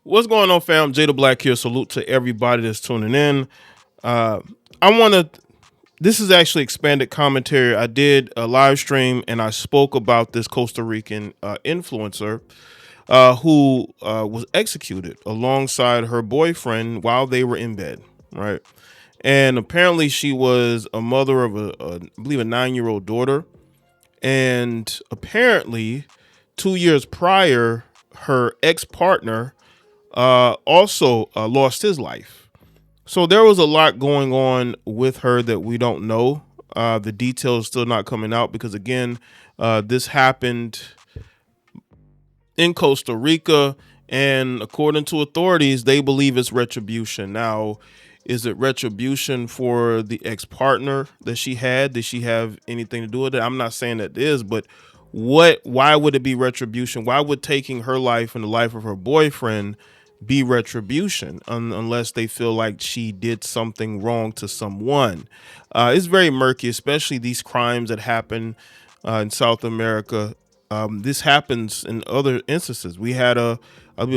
What's going on, fam? Jada Black here. Salute to everybody that's tuning in. Uh, I want to. This is actually expanded commentary. I did a live stream and I spoke about this Costa Rican influencer who was executed alongside her boyfriend while they were in bed, right? And apparently, she was a mother of I believe, a 9-year-old daughter. And apparently, 2 years prior, her ex partner also lost his life. So there was a lot going on with her that we don't know. The details still not coming out because again, this happened in Costa Rica, and according to authorities, they believe it's retribution. Now, is it retribution for the ex-partner that she had? Did she have anything to do with it? I'm not saying that it is, but why would it be retribution? Why would taking her life and the life of her boyfriend be retribution unless they feel like she did something wrong to someone? It's very murky, especially these crimes that happen in South America. This happens in other instances. We had a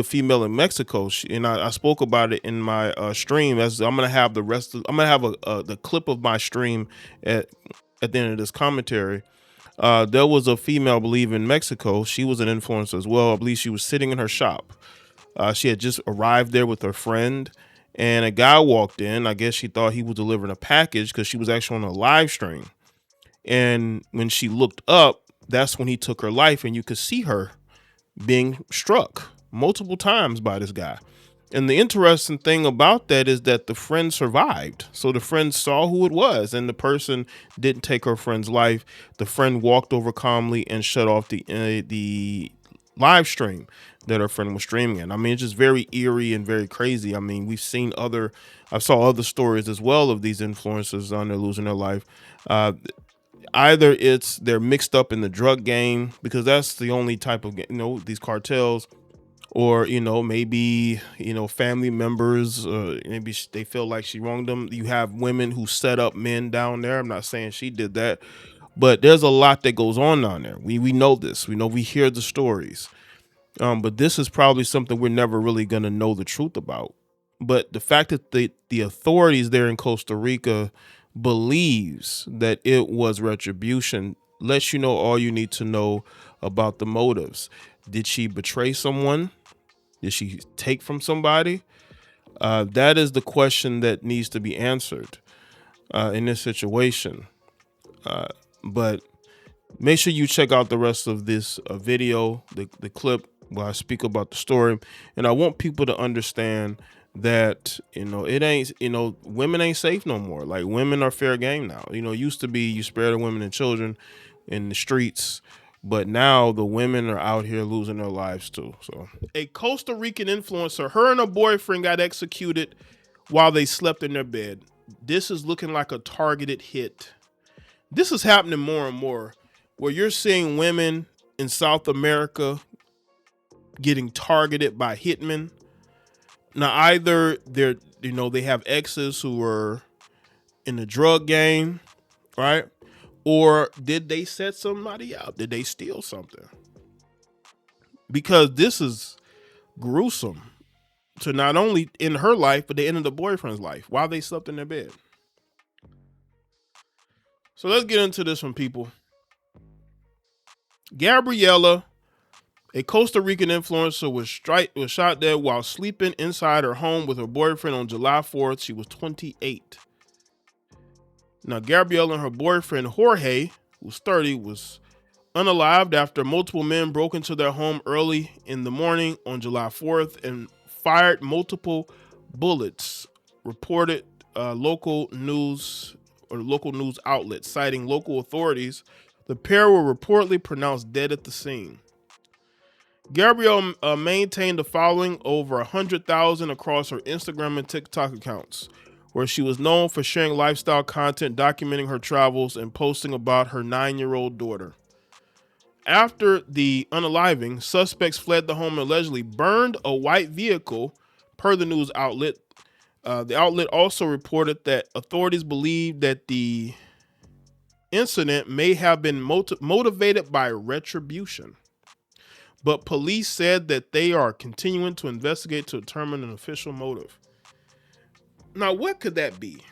female in Mexico, and I spoke about it in my stream. As I'm gonna have I'm gonna have the clip of my stream at the end of this commentary. There was a female, I believe, in Mexico. She was an influencer as well. I believe she was sitting in her shop. She had just arrived there with her friend, and a guy walked in. I guess she thought he was delivering a package because she was actually on a live stream. And when she looked up, that's when he took her life, and you could see her being struck multiple times by this guy. And the interesting thing about that is that the friend survived. So the friend saw who it was, and the person didn't take her friend's life. The friend walked over calmly and shut off the live stream that her friend was streaming in. I mean, it's just very eerie and very crazy. I mean, I saw other stories as well of these influencers on there losing their life. Either they're mixed up in the drug game, because that's the only type of, these cartels, or maybe family members, maybe they feel like she wronged them. You have women who set up men down there. I'm not saying she did that, but there's a lot that goes on down there. We know this. We hear the stories. But this is probably something we're never really going to know the truth about. But the fact that the authorities there in Costa Rica believes that it was retribution lets you know all you need to know about the motives. Did she betray someone? Did she take from somebody? That is the question that needs to be answered in this situation. But make sure you check out the rest of this video, the clip where I speak about the story. And I want people to understand that, it ain't, women ain't safe no more. Like, women are fair game now. It used to be you spare the women and children in the streets, but now the women are out here losing their lives too. So a Costa Rican influencer, her and her boyfriend got executed while they slept in their bed. This is looking like a targeted hit. This is happening more and more, where you're seeing women in South America getting targeted by hitmen. Now, either they have exes who are in the drug game, right? Or did they set somebody out? Did they steal something? Because this is gruesome to not only end her life, but they ended the boyfriend's life while they slept in their bed. So let's get into this one, people. Gabriela, a Costa Rican influencer, was shot dead while sleeping inside her home with her boyfriend on July 4th. She was 28. Now, Gabriela and her boyfriend, Jorge, who's 30, was unalived after multiple men broke into their home early in the morning on July 4th and fired multiple bullets, reported local news outlets. Citing local authorities, the pair were reportedly pronounced dead at the scene. Gabrielle maintained a following over 100,000 across her Instagram and TikTok accounts, where she was known for sharing lifestyle content, documenting her travels, and posting about her 9-year-old daughter. After the unaliving, suspects fled the home and allegedly burned a white vehicle, per the news outlet. The outlet also reported that authorities believe that the incident may have been motivated by retribution. but police said that they are continuing to investigate to determine an official motive. Now, what could that be?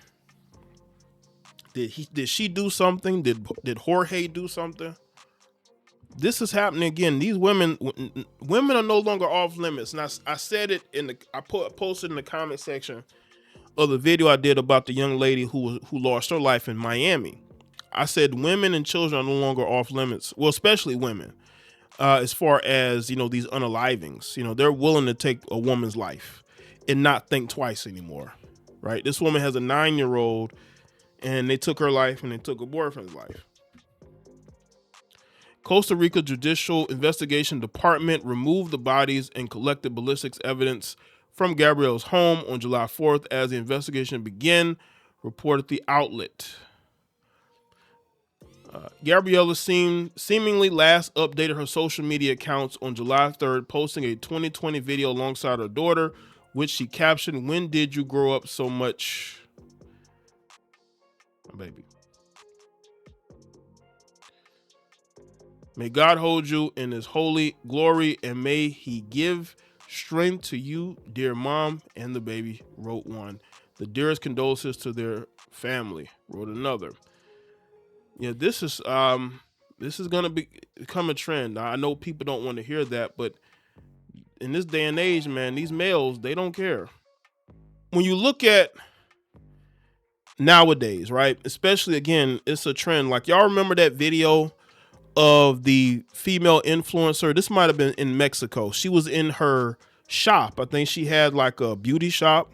Did she do something? Did Jorge do something? This is happening again. These women are no longer off limits. And I said it I posted in the comment section of the video I did about the young lady who lost her life in Miami. I said women and children are no longer off limits. Well, especially women, as far as these unalivings. They're willing to take a woman's life and not think twice anymore. Right? This woman has a 9-year-old, and they took her life and they took her boyfriend's life. Costa Rica Judicial Investigation Department removed the bodies and collected ballistics evidence from Gabriela's home on July 4th as the investigation began, reported the outlet. Gabriela seemingly last updated her social media accounts on July 3rd, posting a 2020 video alongside her daughter, which she captioned, "When did you grow up so much, baby? May God hold you in his holy glory, and may he give strength to you, dear mom," and the baby, wrote one. "The dearest condolences to their family," wrote another. Yeah, this is gonna become a trend. I know people don't want to hear that, but in this day and age, man, these males, they don't care. When you look at nowadays, right? Especially, again, it's a trend. Like, y'all remember that video of the female influencer? This might have been in Mexico. She was in her shop. I think she had like a beauty shop.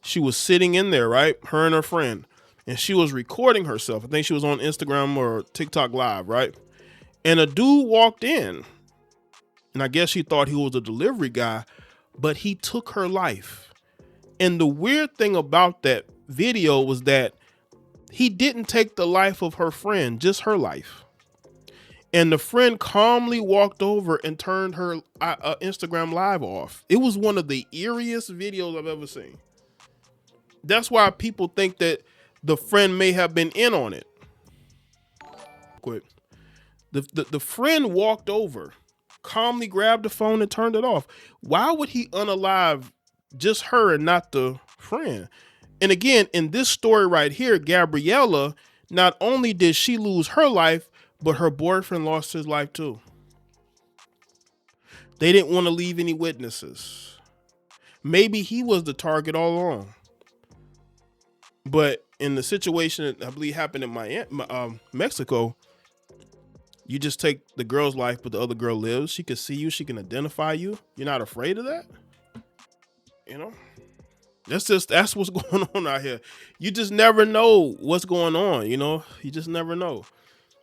She was sitting in there, right? Her and her friend. And she was recording herself. I think she was on Instagram or TikTok Live, right? And a dude walked in. And I guess she thought he was a delivery guy, but he took her life. And the weird thing about that video was that he didn't take the life of her friend, just her life. And the friend calmly walked over and turned her Instagram Live off. It was one of the eeriest videos I've ever seen. That's why people think that the friend may have been in on it. Quick. The friend walked over, calmly grabbed the phone and turned it off. Why would he unalive just her and not the friend? And again, in this story right here, Gabriela, not only did she lose her life, but her boyfriend lost his life too. They didn't want to leave any witnesses. Maybe he was the target all along. But in the situation that I believe happened in Miami, Mexico, you just take the girl's life, but the other girl lives. She can see you. She can identify you. You're not afraid of that? That's what's going on out here. You just never know what's going on. You just never know.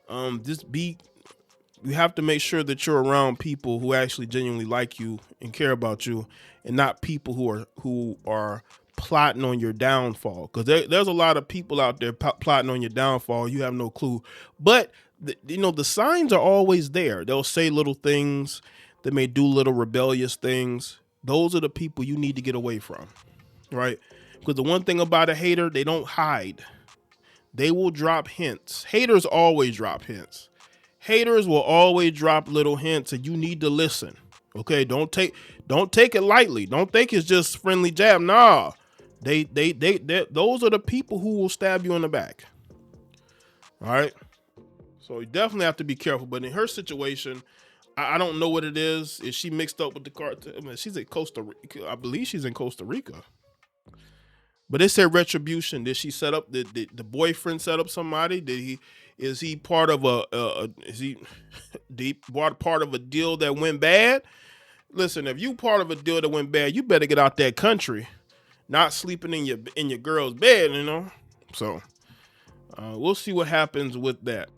You have to make sure that you're around people who actually genuinely like you and care about you, and not people who are plotting on your downfall. Because there's a lot of people out there plotting on your downfall. You have no clue. But the signs are always there. They'll say little things. They may do little rebellious things. Those are the people you need to get away from, right? Because the one thing about a hater, they don't hide. They will drop hints. Haters always drop hints. Haters will always drop little hints, and you need to listen. Okay, don't take it lightly. Don't think it's just friendly jab. Nah, they those are the people who will stab you in the back. All right, so you definitely have to be careful. But in her situation, I don't know what it is. Is she mixed up with the cartel? I mean, she's in Costa Rica. I believe she's in Costa Rica. But they said retribution. Did she set up? Did the boyfriend set up somebody? Is he part of part of a deal that went bad? Listen, if you part of a deal that went bad, you better get out that country, not sleeping in your girl's bed. So we'll see what happens with that.